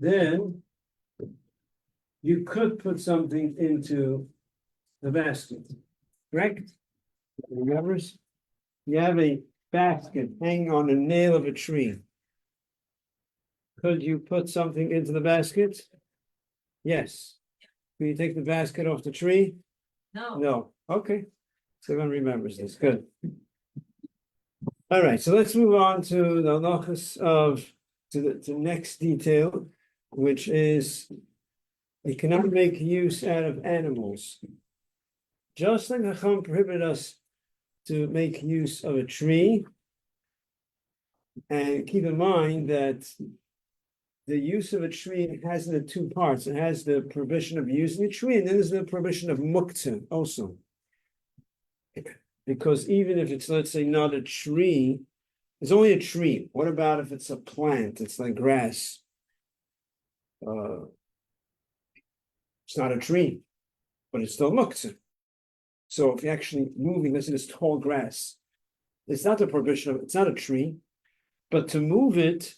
then you could put something into the basket, correct? Remember, you have a basket hanging on a nail of a tree. Could you put something into the basket? Yes. Can you take the basket off the tree? No. No. Okay. So everyone remembers this. Good. All right. So let's move on to the halachos of the next detail, which is you cannot make use out of animals. Just like Chacham prohibited us to make use of a tree, and keep in mind that the use of a tree has the two parts. It has the prohibition of using a tree, and then there's the prohibition of muktzah also. Because even if it's, let's say, not a tree, it's only a tree. What about if it's a plant? It's like grass. It's not a tree, but it's still muktzah. So if you're actually moving, this is tall grass. It's not a prohibition of, it's not a tree, but to move it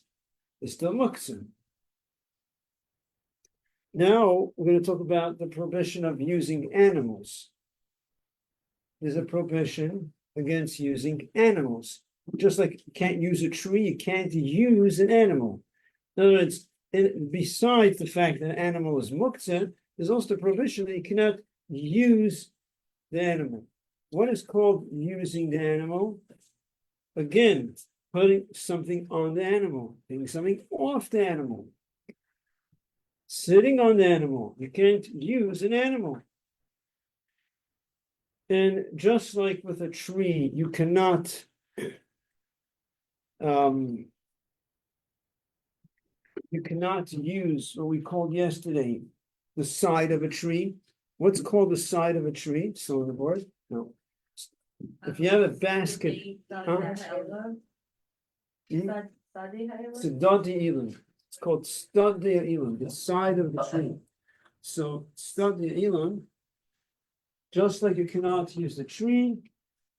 is still muktzah. Now we're going to talk about the prohibition of using animals. There's a prohibition against using animals. Just like you can't use a tree, you can't use an animal. In other words, besides the fact that an animal is muktzah, there's also a prohibition that you cannot use the animal. What is called using the animal? Again, putting something on the animal, taking something off the animal. Sitting on the animal. You can't use an animal. And just like with a tree, you cannot use what we called yesterday the side of a tree. What's called the side of a tree? Still on the board? No. If you have a basket, it's called Stadi Ilan, the side of the tree. So Stadi Ilan, just like you cannot use the tree,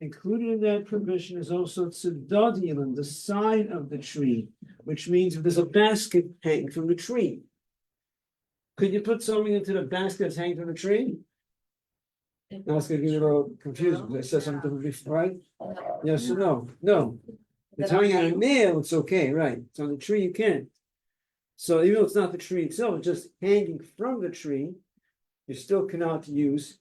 included in that prohibition is also Tzedadi Ilan, the side of the tree, which means if there's a basket hanging from the tree, could you put something into the basket that's hanging from the tree? Now it's going to get a little confusing. I said something before, right? Yes or no? No. It's hanging on a nail, it's okay, right? It's on the tree, you can't. So even though it's not the tree itself, it's just hanging from the tree, you still cannot use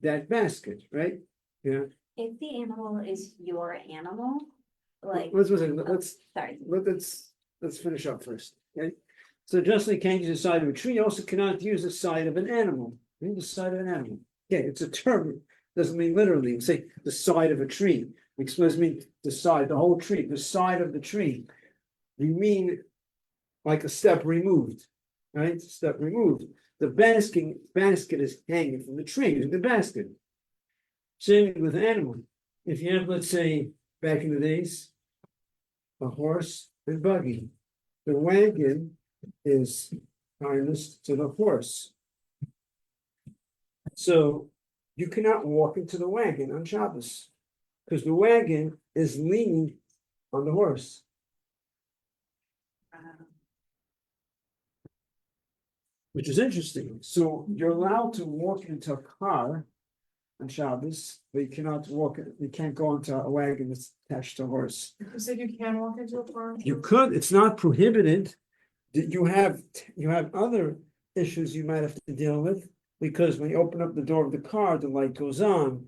that basket, right? Yeah. If the animal is your animal, like Let's sorry. Let's finish up first. Okay. So just like you can't use the side of a tree, you also cannot use the side of an animal. Use the side of an animal. Yeah, it's a term. Doesn't mean literally. You say the side of a tree. It doesn't mean the side, the whole tree, the side of the tree. You mean like a step removed, right? Step removed. The basket is hanging from the tree, the basket. Same with an animal. If you have, let's say, back in the days, a horse and buggy, the wagon is harnessed to the horse. So you cannot walk into the wagon on Shabbos because the wagon is leaning on the horse. Which is interesting. So you're allowed to walk into a car on Shabbos, but you cannot you can't go into a wagon that's attached to a horse. You said you can walk into a car? You could, it's not prohibited. You have other issues you might have to deal with, because when you open up the door of the car, the light goes on,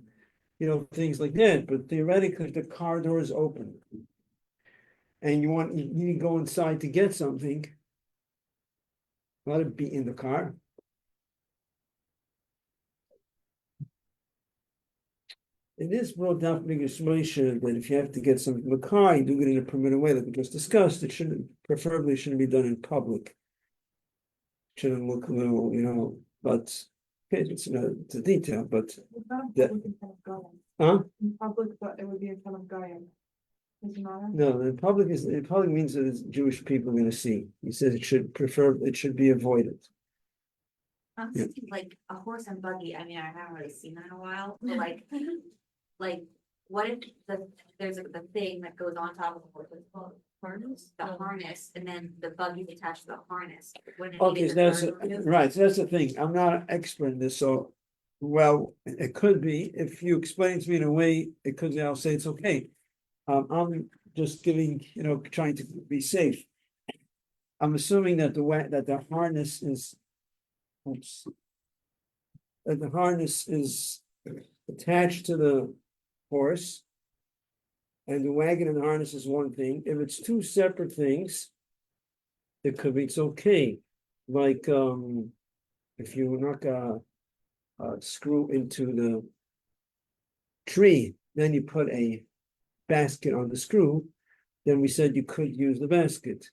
things like that. But theoretically, if the car door is open and you need to go inside to get something, let it be in the car. It is brought down from Moshe that if you have to get something from the car, you do get it in a permitted way, like we just discussed. It preferably shouldn't be done in public. It shouldn't look a little, but okay, it's a detail. But In public, but it would be a kind of Goyim. No, the public means that it's Jewish people going to see. He says it should be avoided. I'm thinking like a horse and buggy. I mean, I haven't really seen that in a while, but like what if there's the thing that goes on top of the horse? Harness? the harness, and then the buggy's attached to the harness. Wouldn't it Okay, be so the that's, third? right, so that's the thing, I'm not an expert in this, so, well, it could be, if you explain it to me in a way, it could, I'll say it's okay. I'm just giving, trying to be safe. I'm assuming that that the harness is, oops. That the harness is attached to the horse. And the wagon and the harness is one thing. If it's two separate things, it's okay. Like, if you knock a screw into the tree, then you put a basket on the screw, then we said you could use the basket.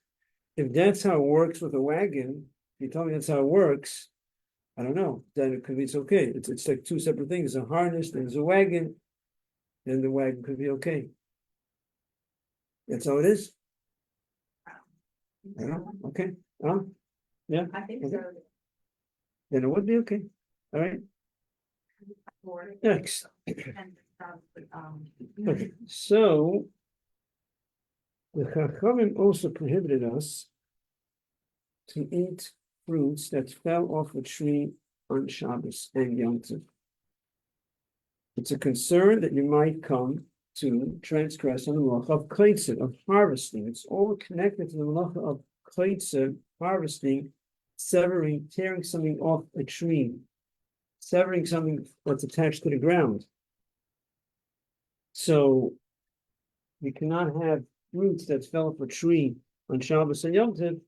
If that's how it works with a wagon, if you tell me that's how it works, I don't know, then it could be, it's okay. It's like two separate things, a harness, there's a wagon, then the wagon could be okay. That's how it is? I don't know, okay, yeah, I think Okay. so. then it would be okay, all right, next. Okay, so the Chachamim also prohibited us to eat fruits that fell off a tree on Shabbos and Yom Tov. It's a concern that you might come to transgress on the malacha of chaytzah, of harvesting. It's all connected to the malacha of chaytzah, harvesting, severing, tearing something off a tree, severing something that's attached to the ground. So you cannot have fruits that fell off a tree on Shabbos and Yom Tov.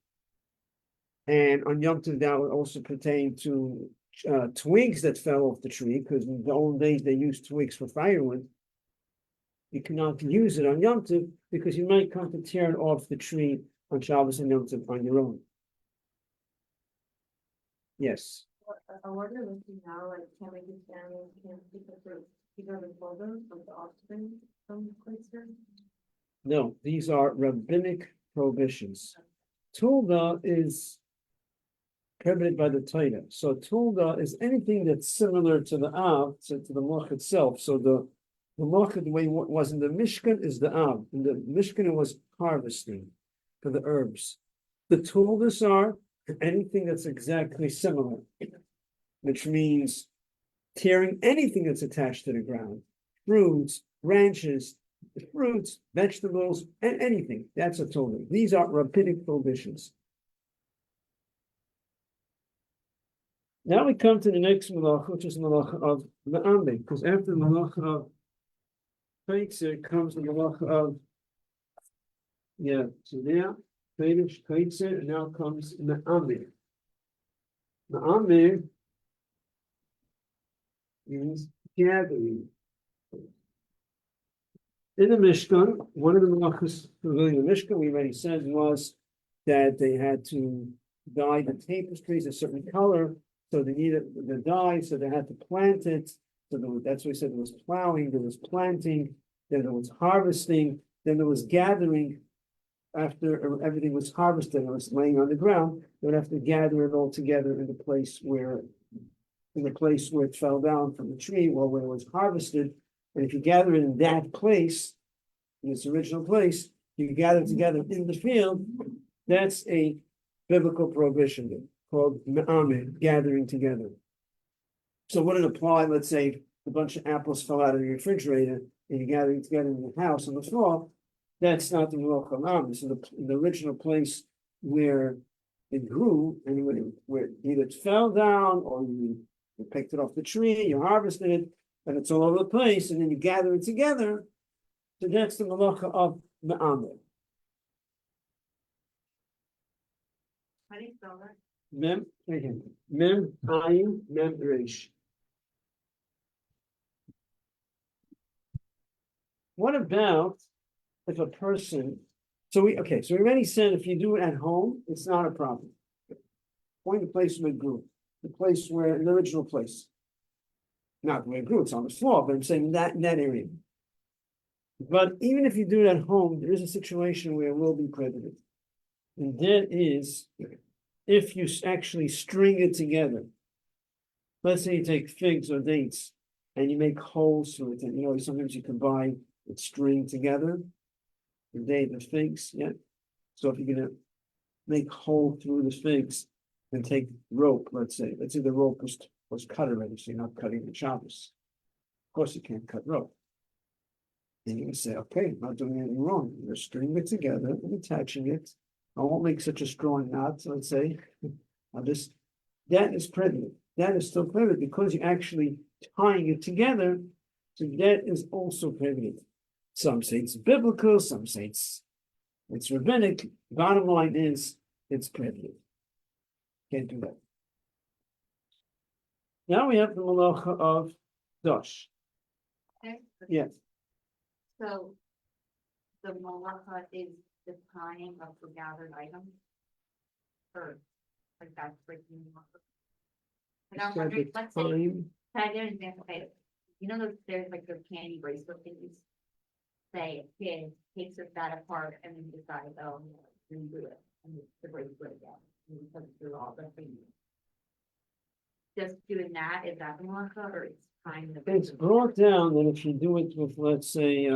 And on Yom Tov, that would also pertain to twigs that fell off the tree, because in the old days they used twigs for firewood. You cannot use it on Yom Tov because you might come to tear it off the tree on Shabbos and Yom Tov on your own. Yes. I wonder looking now, like, can't make these animals, can't keep the fruit, because of children, from the offspring from Quaker. No, these are rabbinic prohibitions. Tulda is prohibited by the Torah. So Tulda is anything that's similar to the Av, to the Malach itself. So the Malach, the way it was in the Mishkan, is the Av. In the Mishkan, it was harvesting for the herbs. The Tuldas are anything that's exactly similar, which means tearing anything that's attached to the ground, fruits, branches, fruits, vegetables, and anything. That's a Tulda. These are rabbinic prohibitions. Now we come to the next malacha, which is malacha of Ma'ameh, because after the malacha of Chaytzah comes the malacha of, so now, Chaytzah, and now comes Ma'ameh. Ma'ameh means gathering. In the Mishkan, one of the malachas really in the Mishkan, we already said, was that they had to dye the tapestries a certain color. So they needed the dye, so they had to plant it. So that's what we said, there was plowing, there was planting, then there was harvesting, then there was gathering. After everything was harvested, it was laying on the ground, they would have to gather it all together in the place where it fell down from the tree, or where it was harvested. And if you gather it in that place, in its original place, you gather it together in the field, that's a biblical prohibition called Me'ameh, gathering together. So would it apply, let's say, a bunch of apples fell out of the refrigerator and you're gathering together in the house on the floor? That's not the Malach Me'ameh. So the original place where it grew, and where either it fell down or you picked it off the tree, you harvested it, and it's all over the place, and then you gather it together. So that's the Malacha of Me'ameh. How do you spell that? Mem, again, Mem, Ayin, Mem, Reish. What about if a person, so we already said if you do it at home, it's not a problem. Point the place where it grew, the original place. Not where it grew, it's on the floor, but I'm saying in that area. But even if you do it at home, there is a situation where it will be prohibited. And that is if you actually string it together. Let's say you take figs or dates and you make holes through it. And sometimes you can buy it string together. The figs, So if you're gonna make hole through the figs and take rope, let's say the rope was cut already, so you're not cutting the Shabbos. Of course, you can't cut rope. And you can say, okay, I'm not doing anything wrong. You're stringing it together and attaching it. I won't make such a strong knot, let's say. That is prohibited. That is still prohibited because you're actually tying it together. So that is also prohibited. Some say it's biblical, some say it's rabbinic. Bottom line is it's prohibited. Can't do that. Now we have the malacha of dash. Okay. Yes. So the malacha is the tying of the gathered items? Or like that's breaking the malacha? Like I'm wondering, let's say, Time. can I get an example? Okay, you know, there's like those candy bracelet things. Say a kid takes that apart and then decides, oh, no, redo it, and the bracelet again, and he puts through all the things. Just doing that, is that the malacha, or it's tying the? It's brought down that if you do it with, let's say,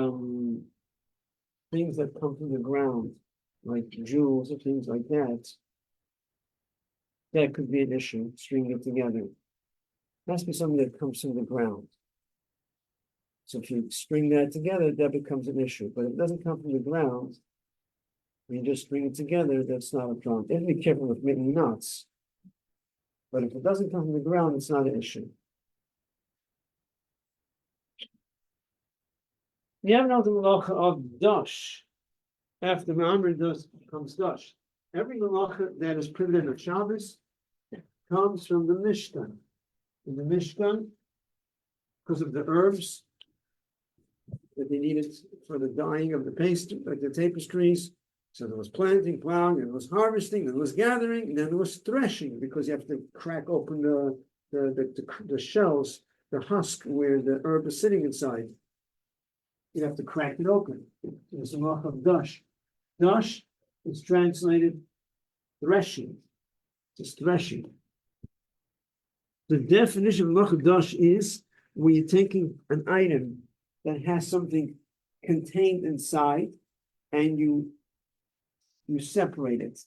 things that come from the ground, like jewels or things like that, that could be an issue, stringing it together. It has to be something that comes from the ground. So if you string that together, that becomes an issue. But if it doesn't come from the ground, you just string it together, that's not a problem. You have to be careful with making knots. But if it doesn't come from the ground, it's not an issue. We have now the malacha of dash. After Ma'amr dash comes dash. Every malacha that is prohibited on Shabbos comes from the Mishkan. In the Mishkan, because of the herbs that they needed for the dyeing of the paste, like the tapestries. So there was planting, plowing, and there was harvesting, and there was gathering, and then there was threshing, because you have to crack open the shells, the husk where the herb is sitting inside. You have to crack it open. There's a malacha of dash. Dash is translated threshing. It's threshing. The definition of malacha of dash is when you're taking an item that has something contained inside and you separate it.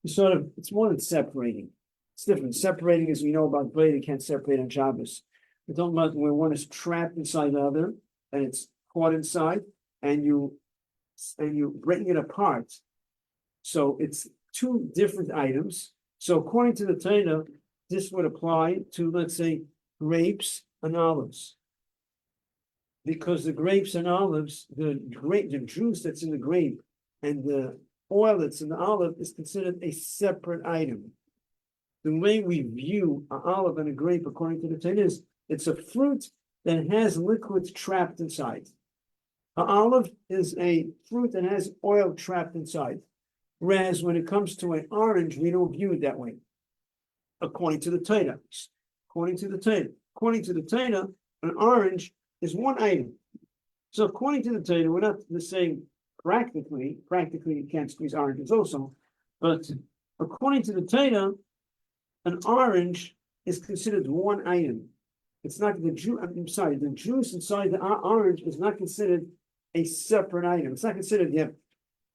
It's more than separating. It's different. Separating, as we know about bread, you can't separate on Shabbos. We're talking about when one is trapped inside the other and it's caught inside and you break it apart. So it's two different items. So according to the Torah, this would apply to, let's say, grapes and olives. Because the grapes and olives, the juice that's in the grape and the oil that's in the olive is considered a separate item. The way we view an olive and a grape, according to the Torah, is it's a fruit that has liquids trapped inside. An olive is a fruit that has oil trapped inside. Whereas when it comes to an orange, we don't view it that way. According to the Torah. According to the Torah, an orange is one item. So according to the Torah, we're not saying practically you can't squeeze oranges also, but according to the Torah, an orange is considered one item. It's not the juice. I'm sorry, the juice inside the orange is not considered a separate item. It's not considered you have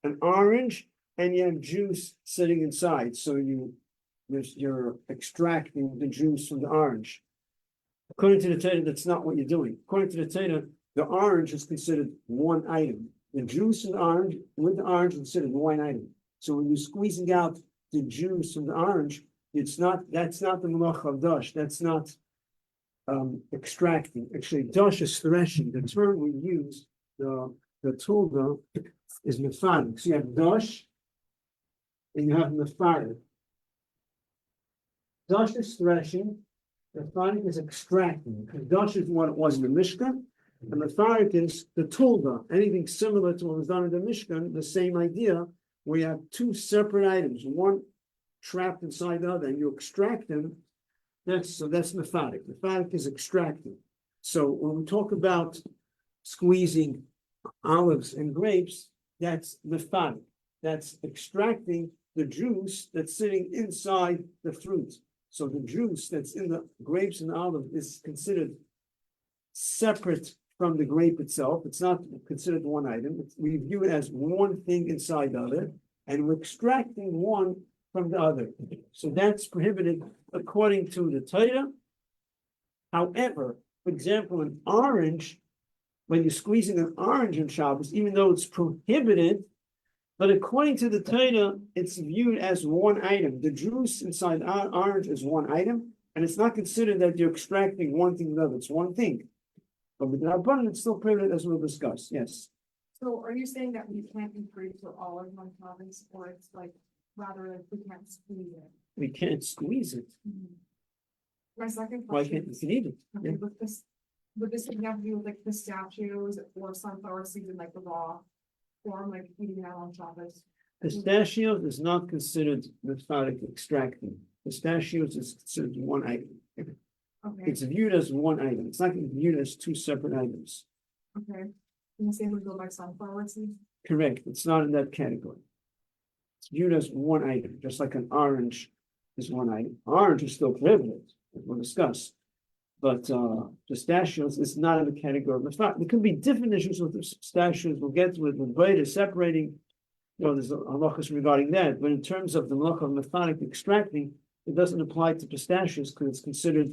an orange and you have juice sitting inside. So you're extracting the juice from the orange. According to the Torah, that's not what you're doing. According to the Torah, the orange is considered one item. The juice in the orange with the orange is considered one item. So when you're squeezing out the juice from the orange, that's not the malacha of dash. That's not extracting. Actually, dash is threshing. The term we use, the tulga, is mefarik. So you have dash and you have mefarik. Dash is threshing. Mefarik is extracting. Because dash is what it was in the Mishkan, and mefarik is the tulga. Anything similar to what was done in the Mishkan, the same idea, where you have two separate items, one trapped inside the other, and you extract them. That's mefarik. Mefarik is extracting. So when we talk about squeezing olives and grapes, that's mefarik. That's extracting the juice that's sitting inside the fruit. So the juice that's in the grapes and olive is considered separate from the grape itself. It's not considered one item. We view it as one thing inside the other, and we're extracting one from the other. So that's prohibited according to the Torah. However, for example, an orange, when you're squeezing an orange in Shabbos, even though it's prohibited, but according to the Torah, it's viewed as one item. The juice inside orange is one item, and it's not considered that you're extracting one thing from the other. It's one thing. But with the Rabbanan, it's still prohibited, as we'll discuss. Yes. So are you saying that we can't be free for all of one province, or it's like rather we can't squeeze it? We can't squeeze it. My second Why question. can't you need it? Okay, Yeah. would this have to do with like pistachios or sunflower seeds in like the raw form, like eating that on Shabbos? Pistachios is not considered methodic extracting. Pistachios is considered one item. Okay, It's viewed as one item. It's not viewed as two separate items. okay. And the same would go by sunflower seeds? Correct. It's not in that category. It's viewed as one item, just like an orange is one item. Orange is still prohibited, as we'll discuss. But pistachios is not in the category of methodic. There could be different issues with pistachios. We'll get to it with Beta separating. There's halachas regarding that. But in terms of the halacha of methodic extracting, it doesn't apply to pistachios because it's considered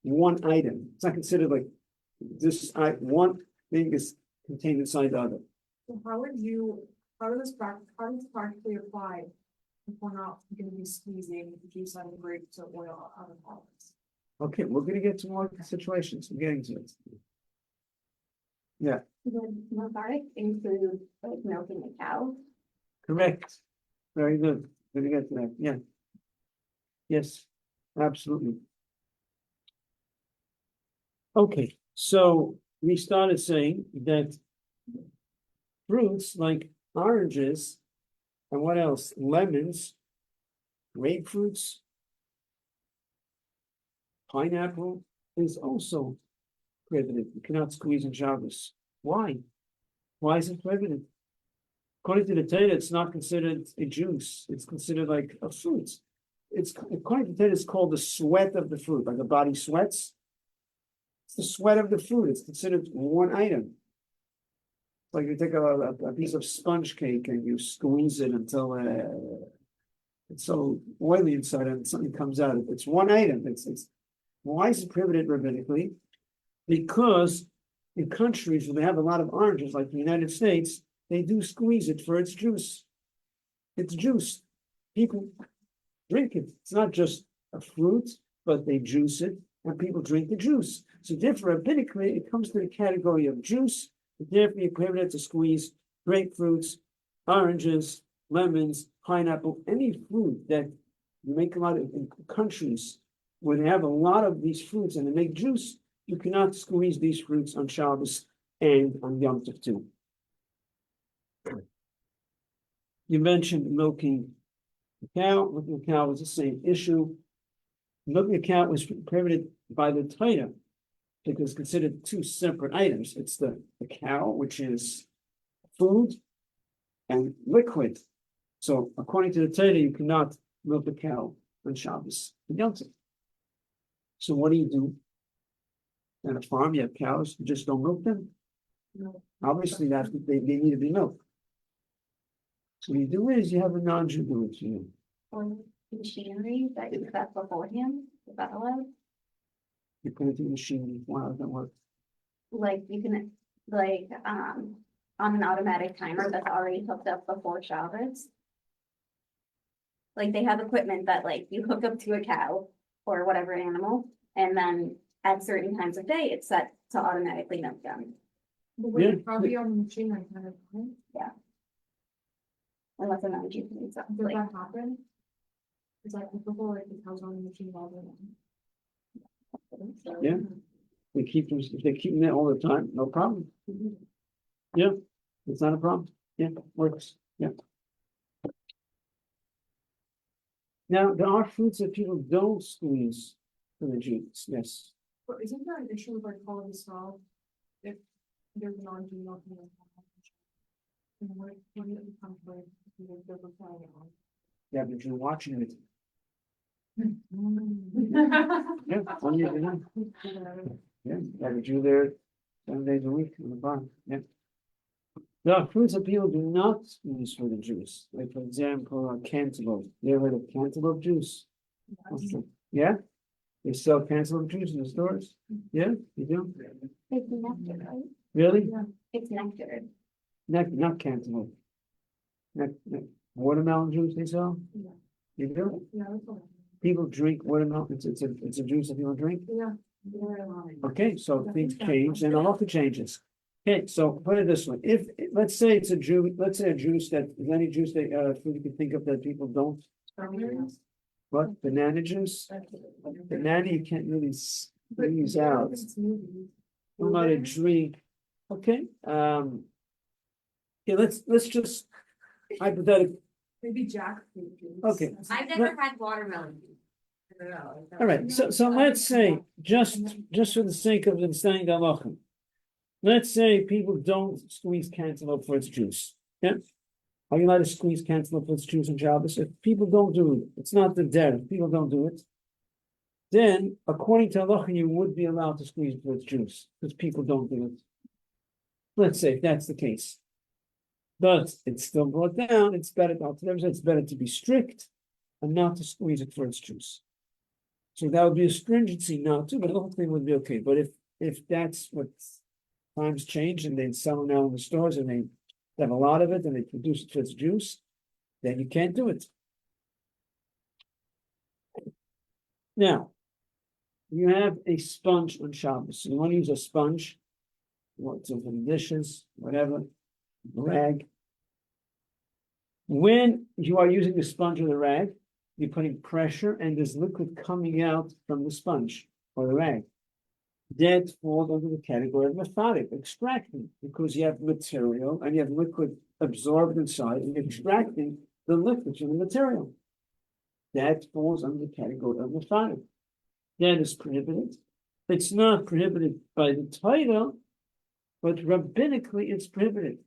one item. It's not considered like this one thing is contained inside the other. So how does practically apply if we're not gonna be squeezing the juice out of the grape to oil out of olives? Okay, we're gonna get to more situations. We're getting to it. Would methodic include like milking a cow? Correct. Very good. We're gonna get to that. Yeah. Yes, absolutely. Okay, so we started saying that fruits like oranges and what else? Lemons, grapefruits, pineapple is also prohibited. You cannot squeeze in Shabbos. Why? Why is it prohibited? According to the Torah, it's not considered a juice. It's considered like a fruit. It's according to the Torah, it's called the sweat of the fruit, like the body sweats. It's the sweat of the fruit. It's considered one item. Like you take a piece of sponge cake and you squeeze it until it's so oily inside and something comes out. It's one item. It's why is it prohibited rabbinically? Because in countries where they have a lot of oranges, like the United States, they do squeeze it for its juice. It's juice. People drink it. It's not just a fruit, but they juice it, and people drink the juice. So therefore, rabbinically, it comes to the category of juice. Therefore, you're prohibited to squeeze grapefruits, oranges, lemons, pineapple, any fruit that you make a lot of in countries where they have a lot of these fruits and they make juice. You cannot squeeze these fruits on Shabbos and on Yom Tov too. You mentioned milking a cow. Milking a cow is the same issue. Milking a cow was prohibited by the Torah because it's considered two separate items. It's the cow, which is food and liquid. So according to the Torah, you cannot milk a cow on Shabbos and Yom Tov. So what do? At a farm, you have cows, you just don't milk them? No. Obviously, they need to be milked. So what you do is you have a non-Jew do it for you. Or machinery that you set beforehand, is that allowed? You put it in the machine, wow, that work. Like you can, like, on an automatic timer that's already hooked up before Shabbos. Like they have equipment that like you hook up to a cow or whatever animal, and then at certain times of day, it's set to automatically milk them. But would Yeah. it probably on the machine like kind of, Unless I'm not using stuff. does Like, that happen? Is that typical, like the cows on the machine all day long? so, Yeah. They keep them, if they keep them there all the time, no problem. Yeah, it's not a problem. Yeah, works. Yeah. Now, there are fruits that people don't squeeze for the juice. Yes. But isn't there an issue with like quality straw? If there's non-GMO in the and what do it become like, they're replying on? Yeah, but you're watching it. Mm. Yeah, on your dinner. Yeah, have a Jew there 7 days a week in the barn, yeah. There are fruits that people do not use for the juice, like for example, cantaloupe. You ever heard of cantaloupe juice? Okay. Yeah? They sell cantaloupe juice in the stores? Yeah, you do? It's nectar, right? Really? It's nectar. Not cantaloupe. Watermelon juice they sell? Yeah. You do? Yeah, that's all. People drink watermelon, it's a juice that people drink? Yeah. Okay, so things change and a lot of changes. Okay, so put it this way, if, let's say it's a juice, let's say a juice that, is any juice that, food you can think of that people don't, Strawberries. what, banana juice? Banana you can't really squeeze out, a lot of drink, okay, yeah, let's just hypothetically, Maybe jackfruit juice. Okay. I've never had watermelon juice. I don't know. all right, so let's say, just for the sake of understanding the halacha. Let's say people don't squeeze cantaloupe for its juice, yeah? Are you allowed to squeeze cantaloupe for its juice on Shabbos? If people don't do it, it's not the derech, people don't do it. Then, according to halacha, you would be allowed to squeeze it for its juice, because people don't do it. Let's say if that's the case. But it's still brought down, it's better to be strict and not to squeeze it for its juice. So that would be a stringency not to, but the whole thing would be okay. But if that's what times change and they sell it now in the stores and they have a lot of it and they produce it for its juice, then you can't do it. Now, you have a sponge on Shabbos. So you want to use a sponge, what, so for the dishes, whatever, rag. When you are using the sponge or the rag, you're putting pressure and there's liquid coming out from the sponge or the rag. That falls under the category of methodic, extracting, because you have material and you have liquid absorbed inside and you're extracting the liquid from the material. That falls under the category of methodic. That is prohibited. It's not prohibited by the title, but rabbinically it's prohibited.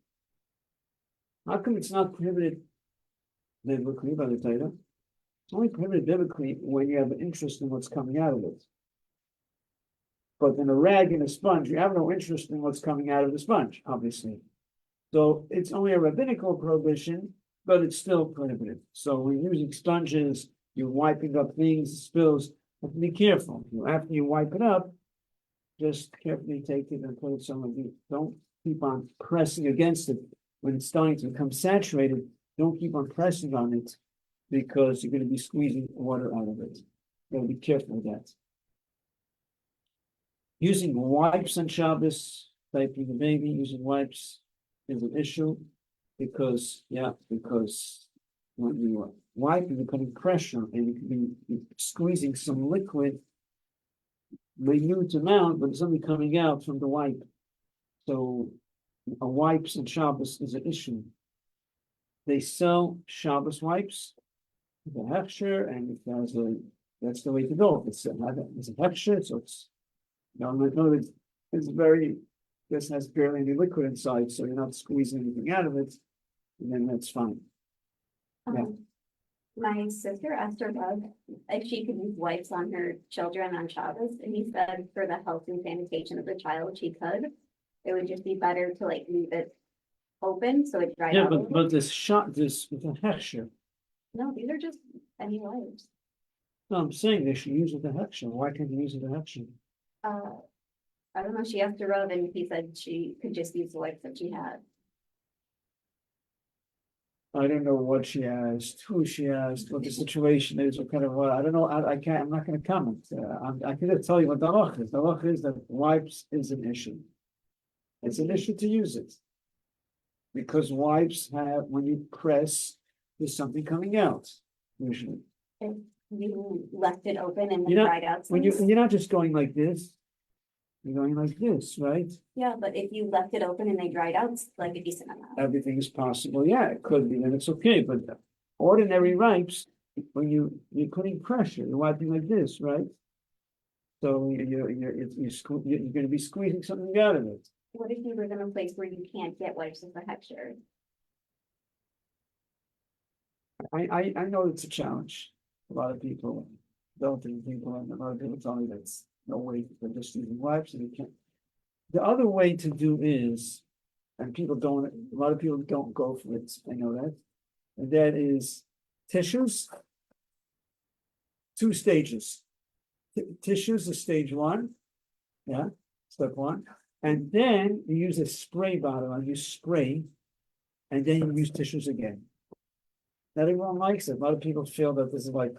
How come it's not prohibited biblically by the title? It's only prohibited biblically when you have an interest in what's coming out of it. But in a rag and a sponge, you have no interest in what's coming out of the sponge, obviously. So it's only a rabbinical prohibition, but it's still prohibited. So when you're using sponges, you're wiping up things, spills, have to be careful. After you wipe it up, just carefully take it and put it somewhere. Don't keep on pressing against it. When it's starting to become saturated, don't keep on pressing on it because you're going to be squeezing water out of it. You gotta be careful with that. Using wipes on Shabbos, diapering the baby, using wipes is an issue because when you are wiping, you're putting pressure and you can be squeezing some liquid, minute amount, but there's something coming out from the wipe. So a wipes and Shabbos is an issue. They sell Shabbos wipes, the hechsher, and if there's that's the way to go. It's a hechsher, so it's this has barely any liquid inside, so you're not squeezing anything out of it, and then that's fine. Yeah. My sister asked her dad if she could use wipes on her children on Shabbos, and he said for the health and sanitation of the child, she could. It would just be better to like leave it open so it dried Yeah, out. but this with a hechsher. No, these are just any wipes. No, I'm saying they should use it with a hechsher. Why can't they use it with a hechsher? I don't know, she asked her Rav and he said she could just use the wipes that she had. I don't know what she asked, who she asked, what the situation is, what kind of, I don't know, I can't, I'm not gonna comment. I can just tell you what the halach is. The halach is that wipes is an issue. It's an issue to use it. Because wipes have, when you press, there's something coming out, usually. If you left it open and then You know, dried out. When some. you're not just going like this, you're going like this, right? Yeah, but if you left it open and they dried out, it's like a decent amount. Everything is possible, yeah, it could be, then it's okay, but ordinary wipes, when you're putting pressure, you're wiping like this, right? So you're gonna be squeezing something out of it. What if you live in a place where you can't get wipes with a hechsher? I know it's a challenge. A lot of people, and a lot of people tell me that's no way, they're just using wipes and you can't. The other way to do is, and people don't, a lot of people don't go for it, I know that. And that is tissues. Two stages. Tissues is stage one. Yeah, step one. And then you use a spray bottle and you spray. And then you use tissues again. Not everyone likes it. A lot of people feel that this is like,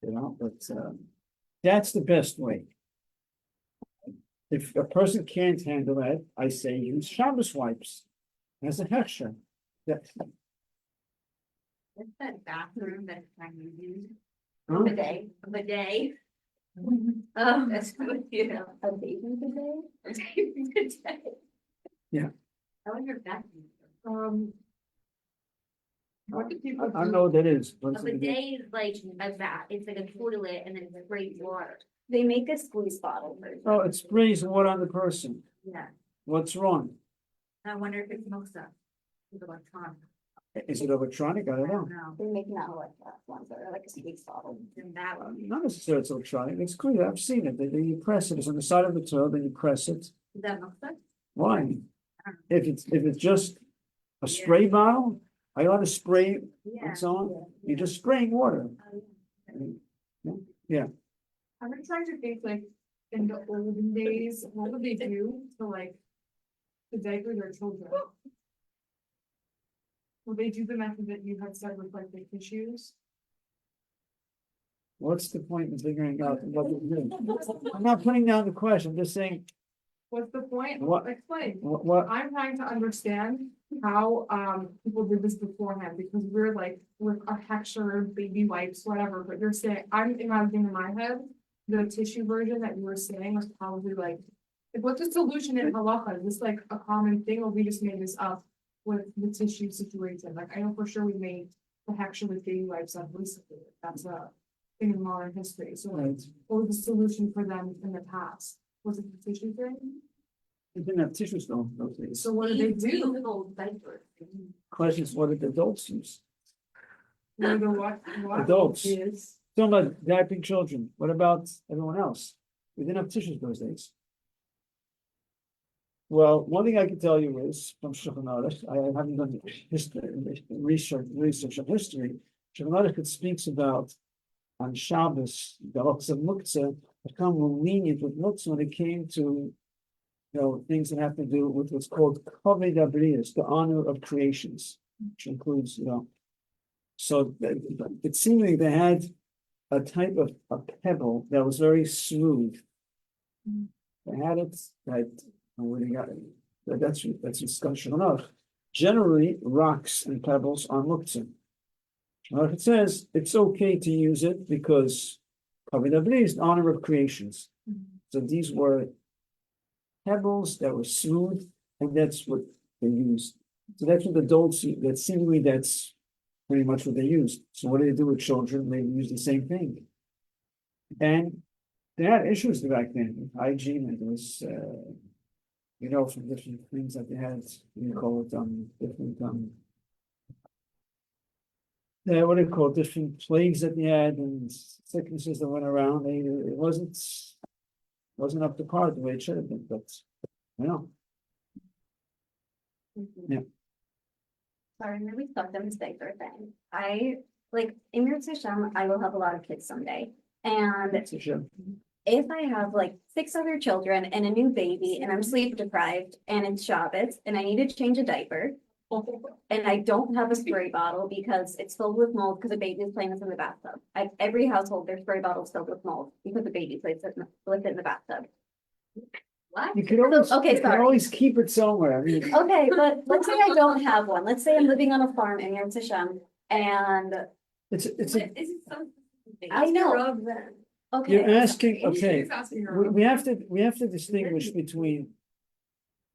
but that's the best way. If a person can't handle that, I say use Shabbos wipes as a hechsher. What's that bathroom that time you use? Huh? Bidet. Oh, that's what you know. A bathing bidet? A bathing bidet. Yeah. I wonder if that's. What do I people don't do? know what that is. A bidet is like a bath, it's like a toilet and then it sprays water. They make a squeeze bottle version. Oh, it sprays water on the person. Yeah, What's wrong? I wonder if it smokes up. With electronic. Is it electronic? I don't know. No, They make not like that ones that are like a squeeze bottle. then that one, Not necessarily it's electronic. It's clear. I've seen it. You press it. It's on the side of the toilet. Then you press it. does that look good? Why? If it's just a spray bottle, I ought to spray Yeah. its own. You're just spraying water. I'm trying to think like in the olden days, what would they do to like to diaper their children? Would they do the method that you had said with like the tissues? What's the point in figuring out what to do? I'm not putting down the question. I'm just saying What's the point? What- Explain. what I'm trying to understand how people did this beforehand, because we're like with a texture, baby wipes, whatever, but you're saying, I'm imagining in my head. The tissue version that you were saying was probably like what's the solution in halacha? Is this like a common thing, or we just made this up with the tissue situation? Like, I know for sure we made the hechsher with baby wipes up recently. That's a thing in modern history. So like, Right. what was the solution for them in the past? Was it the tissue thing? They didn't have tissues though, those days. So what did they do? Little diaper. Question is, what did adults use? What the what? Adults. Is. Talking about diapering children. What about everyone else? We didn't have tissues those days. Well, one thing I can tell you is from Shulchan Aruch, I haven't done history, research on history. Shulchan Aruch, it speaks about on Shabbos, the Ox of Muktzah, become lenient with Muktzah when it came to, things that have to do with what's called Kavod Abriyos, the honor of creations, which includes, so it seemed like they had a type of a pebble that was very smooth. They had it, where they got it. That's discussion enough. Generally, rocks and pebbles are muktzah. If it says it's okay to use it because Kavod Abriyos is the honor of creations. So these were pebbles that were smooth, and that's what they used. So that's what the adults use. That seemingly that's pretty much what they used. So what do they do with children? They use the same thing. And they had issues back then with hygiene, and it was from different things that they had, you call it different what do you call it, different plagues that they had and sicknesses that went around. It wasn't up to par the way it should have been, but Yeah. Sorry, maybe stop the mistake or thing. I like in your Tishrei, I will have a lot of kids someday. And that's a shame. if I have like 6 other children and a new baby and I'm sleep deprived and it's Shabbos and I need to change a diaper. And I don't have a spray bottle because it's filled with mold because the baby is playing with it in the bathtub. Every household, their spray bottle is filled with mold because the baby plays with it in the bathtub. What? You can always, Okay, you can sorry. always keep it somewhere. I mean, Okay, but let's say I don't have one. Let's say I'm living on a farm in Yom Tishem and it's Is it so? I know. Rub them. okay. you're asking, okay, She's asking her. we have to distinguish between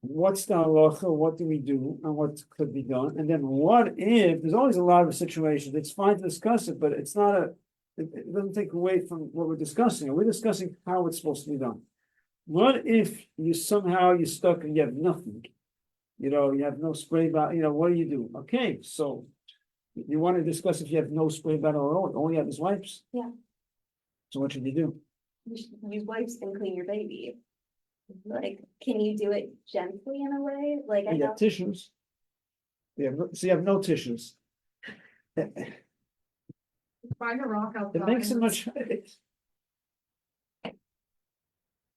what's the halacha, what do we do, and what could be done, and then what if, there's always a lot of situations, it's fine to discuss it, but it's not it doesn't take away from what we're discussing. We're discussing how it's supposed to be done. What if you're stuck and you have nothing? You have no spray bottle, what do you do? Okay, so you want to discuss if you have no spray bottle at all you have is wipes? Yeah. So what should you do? You should use wipes and clean your baby. Like, can you do it gently in a way? Like, I You know, got tissues. So you have no tissues. Find a rock outside. It makes it much,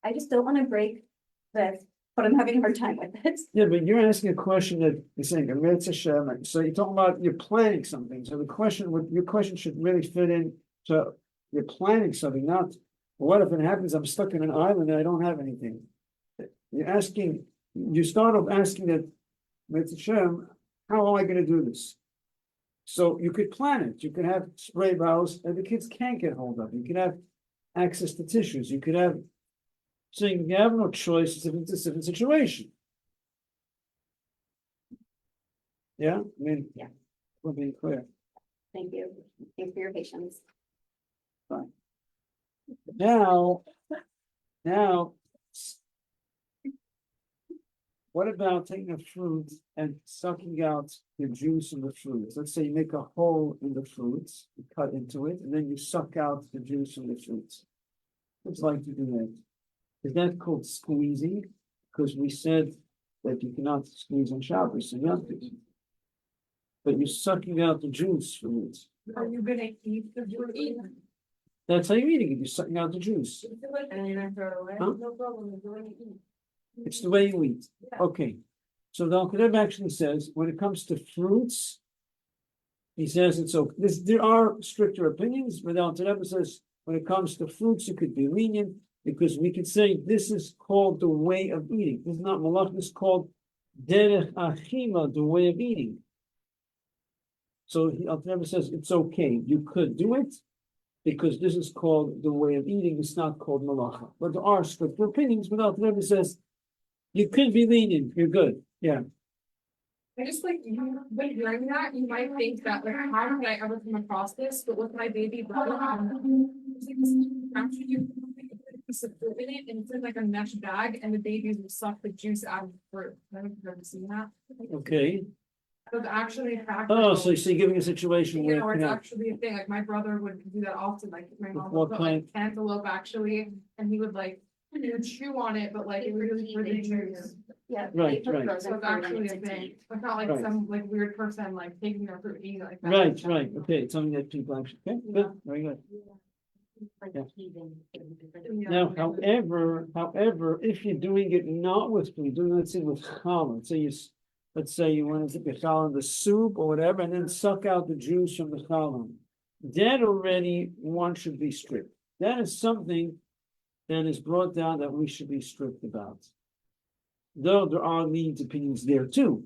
I just don't want to break this, but I'm having a hard time with it. yeah, but you're asking a question that you're saying, "Eretz Hashem," so you're talking about you're planning something, so the question would, your question should really fit in, so you're planning something, not, what if it happens, I'm stuck in an island and I don't have anything? You're asking, you start off asking that, Eretz Hashem, how am I gonna do this? So you could plan it, you could have spray bottles that the kids can't get hold of, you could have access to tissues, you could have, so you have no choice, it's a different situation. Yeah, I mean. Yeah. We're being clear. Thank you. Thanks for your patience. Now. What about taking a fruit and sucking out the juice from the fruit? Let's say you make a hole in the fruit, you cut into it, and then you suck out the juice from the fruit. It's like to do that. Is that called squeezing? Because we said that you cannot squeeze on Shabbos, so you have to. But you're sucking out the juice from it. Are you gonna eat the fruit? That's how you're eating it, you're sucking out the juice. And you're gonna throw it away? Huh? No problem, you're going to eat. It's the way you eat. Yeah. Okay. So the Alter Rebbe actually says, when it comes to fruits, he says it's okay. There are stricter opinions, but the Alter Rebbe says, when it comes to fruits, you could be lenient, because we could say this is called the way of eating. This is not malach, this is called derech achima, the way of eating. So the Alter Rebbe says it's okay, you could do it, because this is called the way of eating, it's not called malacha. But there are stricter opinions, but the Alter Rebbe says you could be lenient, you're good, yeah. I just like, you, when hearing that, you might think that, like, how did I ever come across this, but with my baby brother, actually, you piece of fruit in it, and it's in like a mesh bag, and the babies will suck the juice out of the fruit. I don't know if you've ever seen that. Okay. So it's actually Oh, so practical. you're giving a situation You know, where, it's you know, actually a thing, like my brother would do that often, like my mom what would put like kind? cantaloupe actually, and he would like, he would chew on it, but like it was really for the juice. Yeah. Right, they put right. frozen So it's fruit in actually it a to thing, eat. it's not like Right. some like weird person like taking their fruit and eating it like that. Right, okay, it's something that people actually, okay, good, very good. Like Yeah. teasing. Yeah. Now, however, if you're doing it not with food, doing, let's say with challah, let's say you want to dip your challah in the soup or whatever, and then suck out the juice from the challah. That already, one should be strict. That is something that is brought down that we should be strict about. Though there are lenient opinions there too.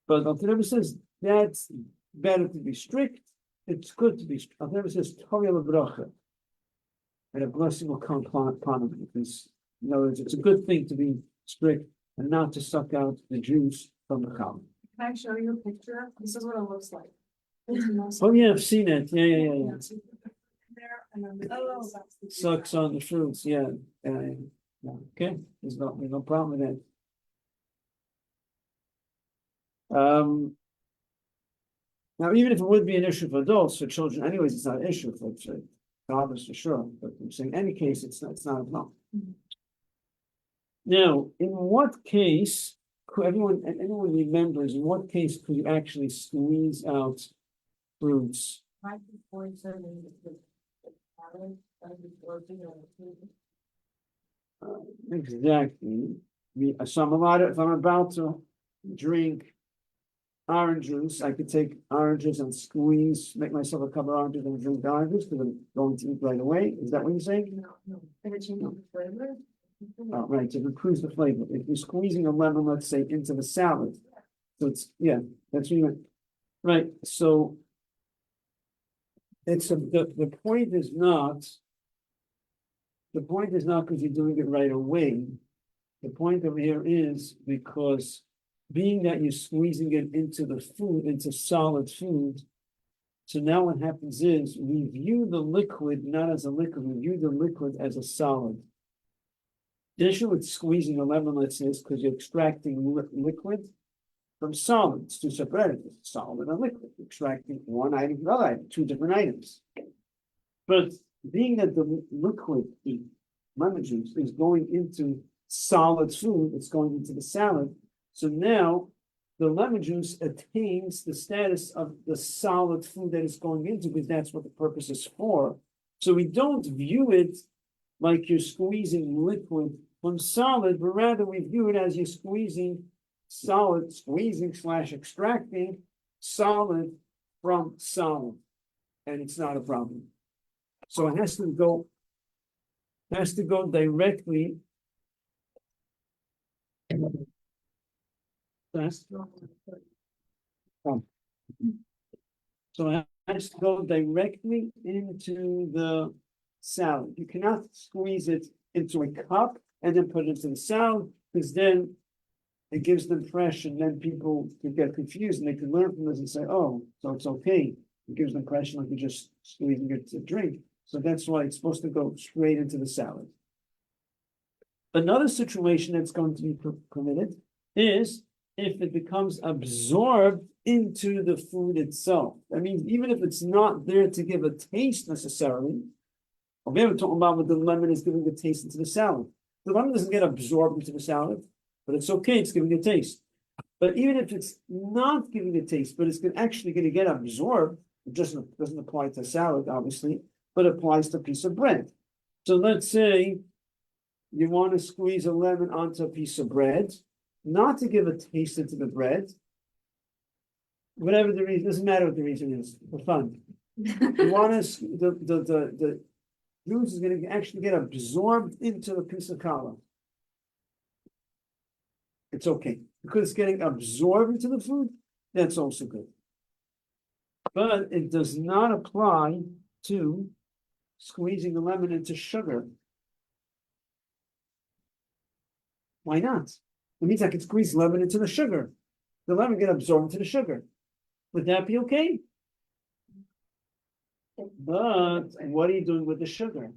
But Alter Rebbe says that's better to be strict. It's good to be strict. Alter Rebbe says Torah lebracha, and a blessing will come upon him, because in other words, it's a good thing to be strict and not to suck out the juice from the challah. Can I show you a picture? This is what it looks like. Oh yeah, I've seen it. Yeah. There, and then the Oh. Sucks on the fruits. Yeah. Okay, there's no problem with that. Now, even if it would be an issue for adults, for children, anyways, it's not an issue for fathers for sure. But I'm saying, in any case, it's not a problem. Mhm. Now, in what case could anyone remembers? In what case could you actually squeeze out fruits? Exactly. So if I'm about to drink orange juice, I could take oranges and squeeze, make myself a cup of oranges and drink the oranges because I'm going to eat right away. Is that what you're saying? No. If it changes the flavor. Oh, right, to improve the flavor. If you're squeezing a lemon, let's say, into the salad. So it's, yeah, that's what you meant. Right, so the point is not because you're doing it right away. The point over here is because being that you're squeezing it into the food, into solid food. So now what happens is we view the liquid not as a liquid, we view the liquid as a solid. The issue with squeezing a lemon, let's say, is because you're extracting liquid from solids, two separate items, solid and liquid, extracting one item from another item, two different items. But being that the liquid, lemon juice is going into solid food, it's going into the salad. So now the lemon juice attains the status of the solid food that it's going into, because that's what the purpose is for. So we don't view it like you're squeezing liquid from solid, but rather we view it as you're squeezing / extracting solid from solid. And it's not a problem. So it has to go directly. So it has to go directly into the salad. You cannot squeeze it into a cup and then put it into the salad, because then it gives the impression, then people can get confused and they can learn from this and say, oh, so it's okay. It gives the impression like you're just squeezing it to drink. So that's why it's supposed to go straight into the salad. Another situation that's going to be permitted is if it becomes absorbed into the food itself. That means even if it's not there to give a taste necessarily, or we haven't talked about what the lemon is giving a taste into the salad. The lemon doesn't get absorbed into the salad, but it's okay, it's giving a taste. But even if it's not giving a taste, but it's actually going to get absorbed, it just doesn't apply to salad, obviously, but applies to a piece of bread. So let's say you want to squeeze a lemon onto a piece of bread, not to give a taste into the bread. Whatever the reason, doesn't matter what the reason is, for fun. You want to, the juice is going to actually get absorbed into the piece of challah. It's okay. Because it's getting absorbed into the food, that's also good. But it does not apply to squeezing the lemon into sugar. Why not? It means I can squeeze lemon into the sugar. The lemon get absorbed into the sugar. Would that be okay? But what are you doing with the sugar?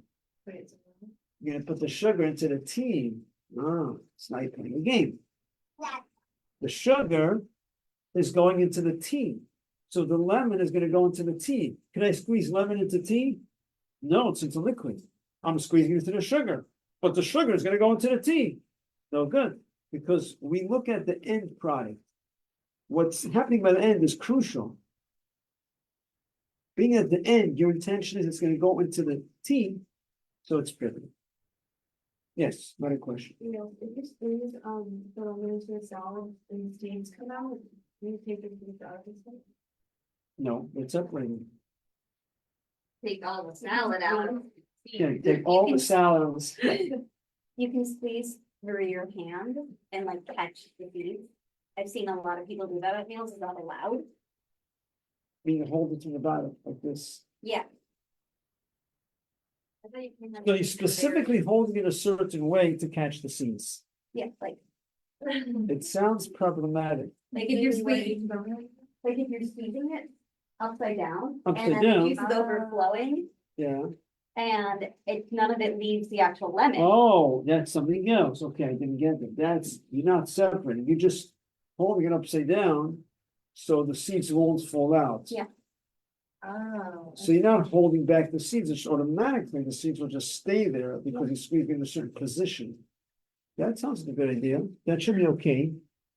You're gonna put the sugar into the tea. Oh, it's not playing a game. The sugar is going into the tea. So the lemon is going to go into the tea. Can I squeeze lemon into tea? No, it's into liquid. I'm squeezing it into the sugar. But the sugar is going to go into the tea. No good. Because we look at the end product. What's happening by the end is crucial. Being at the end, your intention is it's going to go into the tea, so it's pretty. Yes, not a question. You know, if you squeeze, the lemon into a salad and the steams come out, you take it to the salad and stuff. No, it's separating. Take all the salad out. Yeah, take all the salads. You can squeeze through your hand and like catch the seeds. I've seen a lot of people do that at meals. Is that allowed? You hold it to the bottom like this. Yeah. I thought you can have So you're it specifically holding it a certain way to catch the seeds. Yeah, like It sounds problematic. if you're squeezing, like if you're squeezing it upside down, Upside and then down. the juice is overflowing, Yeah. and none of it leaves the actual lemon. Oh, that's something else. Okay, I didn't get that. You're not separating. You're just holding it upside down, so the seeds won't fall out. Yeah. Oh. So you're not holding back the seeds. It's automatically the seeds will just stay there because you're squeezing in a certain position. That sounds like a good idea. That should be okay.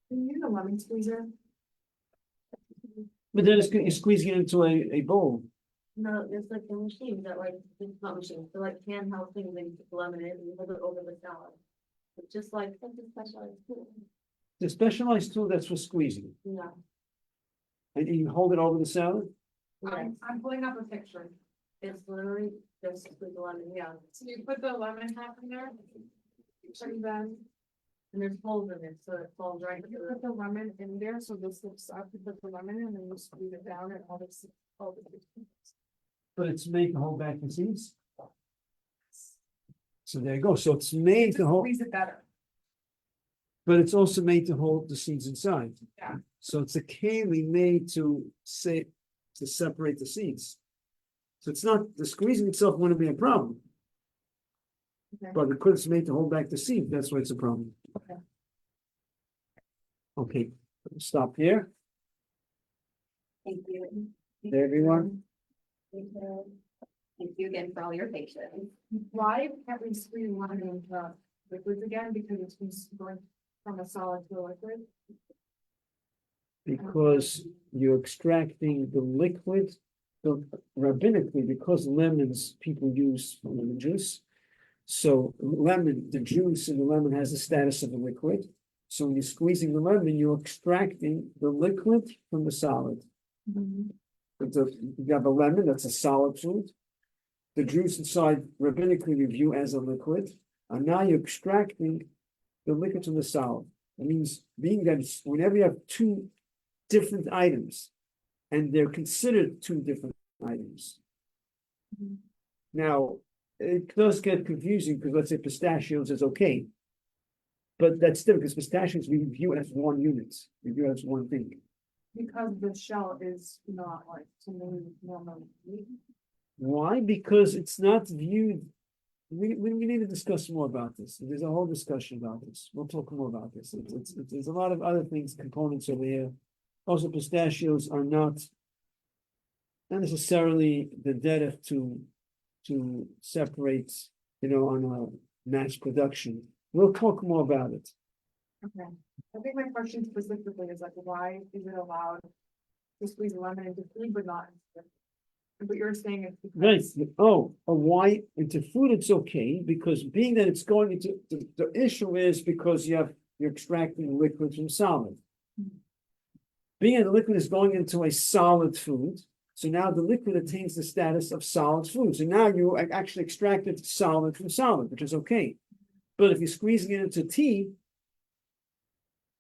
You use a lemon squeezer? But then you're squeezing it into a bowl. No, it's like the machine that like, it's not machine, they're like handheld things that you put the lemon in and you hold it over the salad. It's just like, it's a specialized tool. The specialized tool that's for squeezing. Yeah. And you hold it over the salad? I'm pulling up a picture. It's literally just with the lemon, yeah. So you put the lemon half in there. And then And there's holes in it, so it falls right you through. put the lemon in there, so this looks up, you put the lemon in, and then you squeeze it down and all this. But it's made to hold back the seeds. So there you go. So it's made to hold, Squeeze it better. but it's also made to hold the seeds inside. Yeah. So it's a keli made to separate the seeds. So it's not, the squeezing itself wouldn't be a problem. Okay. But because it's made to hold back the seed, that's why it's a problem. Okay. Okay, stop here. Thank you. Everyone. Thank you. Thank you again for all your patience. Why can't we squeeze lemon into liquids again, because it's been going from a solid to a liquid? Because you're extracting the liquid, rabbinically, because lemons people use for lemon juice. So lemon, the juice in the lemon has the status of a liquid. So when you're squeezing the lemon, you're extracting the liquid from the solid. You have a lemon, that's a solid food. The juice inside rabbinically we view as a liquid, and now you're extracting the liquid from the solid. It means being that whenever you have two different items, and they're considered two different items. Now, it does get confusing because let's say pistachios is okay. But that's still because pistachios we view as one unit, we view as one thing. Because the shell is not like something normal. Why? Because it's not viewed. We need to discuss more about this. There's a whole discussion about this. We'll talk more about this. There's a lot of other things, components over here. Also, pistachios are not necessarily the data to separate, on a mass production. We'll talk more about it. Okay, I think my question specifically is like, why is it allowed to squeeze lemon into food but not into food? But you're saying it's Right. because. Oh, why into food it's okay, because being that it's going into the issue is because you're extracting liquid from solid. Being that the liquid is going into a solid food, so now the liquid attains the status of solid food. So now you actually extracted solid from solid, which is okay. But if you're squeezing it into tea,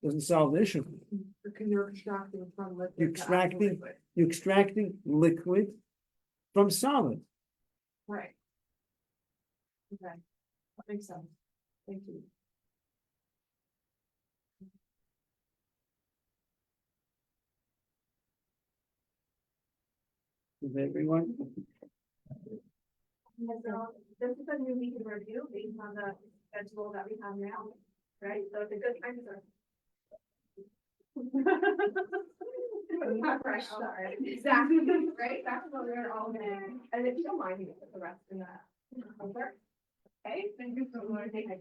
it doesn't solve the issue. Because you're extracting from liquid. You're to actual extracting- liquid. You're extracting liquid from solid. Right. Okay, that makes sense. Thank you. Is everyone? This is a new week in review based on the schedule that we have now, right? So it's a good time to. Fresh start. Exactly, right? That's what we're all in. And if you don't mind, you can put the rest in that. Okay, thank you so much. Thank you.